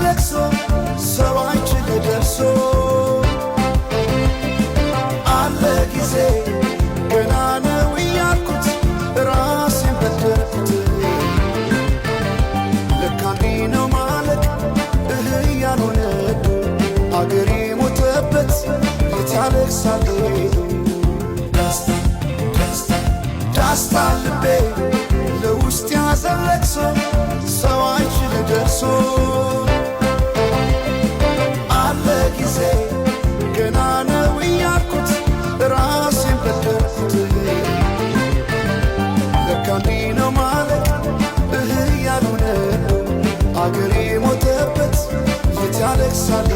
ለቅሶ ሰው አይችል ደርሶ አለ ጊዜ ገና ነው እያልኩት ራሴን በደልኩት ለካ እንዲህ ነው ማለቅ ያልሆነ አገሬ ሞተበት የት ያለቅሳል ዳስታ ልቤ ለውስጥ ያዘን ለቅሶ ሰው አይችል ደርሶ አለ ጊዜ ገና ነው እያልኩት ራሴን በደልኩት ለካ እንዲህ ነው ማለቅ ያልሆነ አገሬ ሞተበት የት ያለቅሳል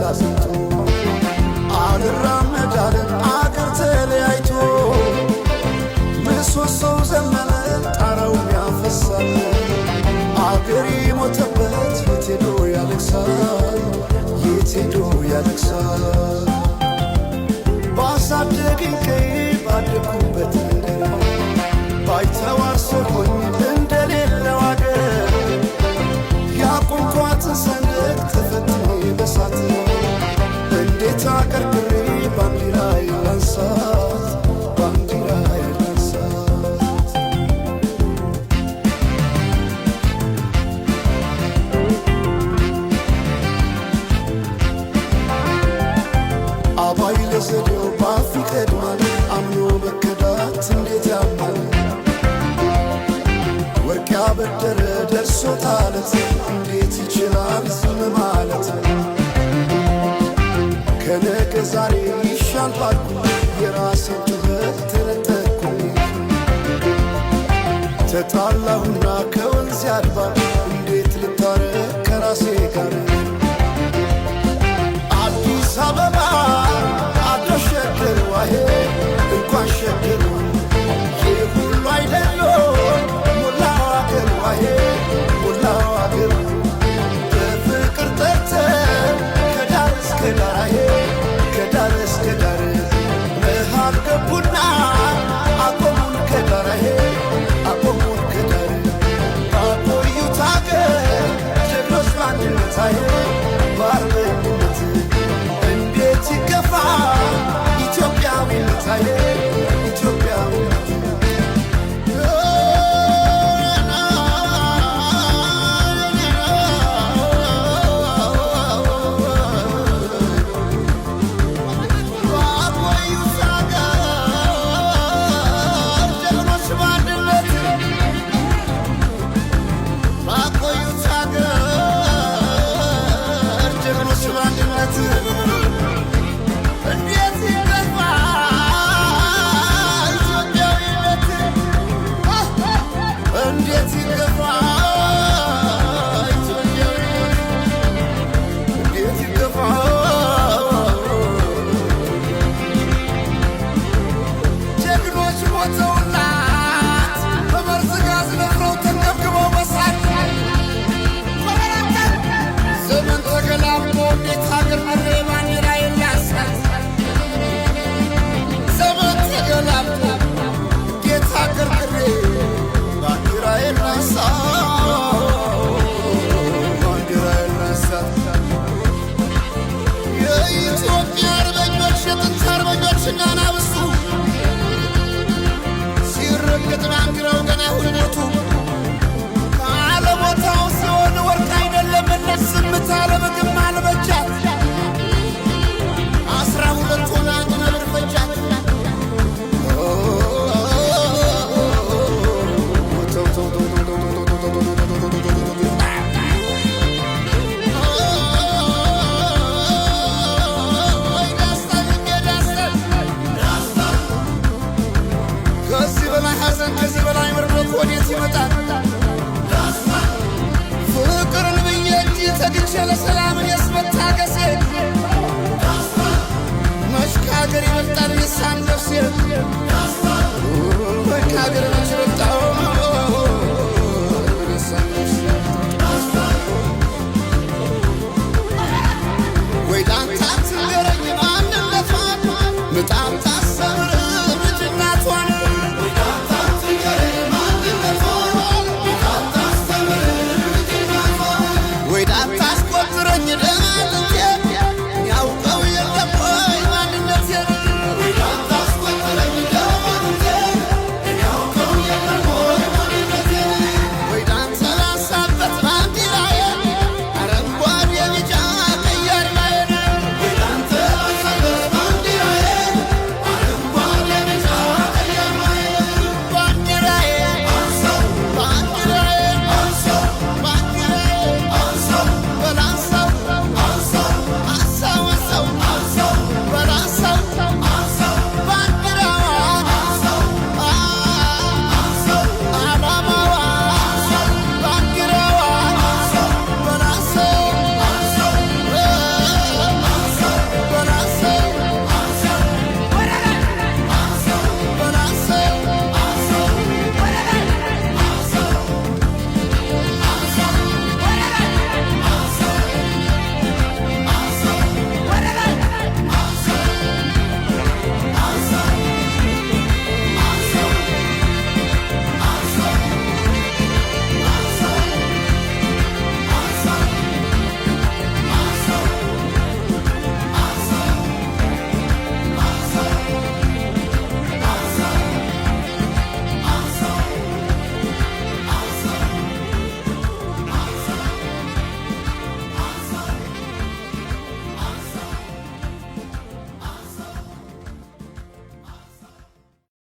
አስንቶ አልራመዳለን አገር ተለያይቶ ምሰሶው ዘመነ ጣራው ያፈሳል አገሬ ሞተበት የት ሄዶ ያለቅሳል የት ሄዶ ያለቅሳል ባሳደገኝ ቀዬ ባደግኩበት ምድር ባይተዋር ሰው ሆኜ እንደሌለው አገር ያቆምኳትን ሰንደቅ ተፈትኜ በሳት እንዴት አቀርቅሬ ባንዲራዬ ላንሳት ባንዲራዬ ላንሳት አባይ ለዘዴው ባፍ ይቀድማል አምኖ መከዳት እንዴት ያማል ወርቅ ያበደረ ደርሶታለት እንዴት ይችላል ዝም ማለት ከነገ ዛሬ ይሻል ባልኩ የራሴን ጩኸት ተነጠቅኩ ተጣላሁና ከወንዝ ያድባል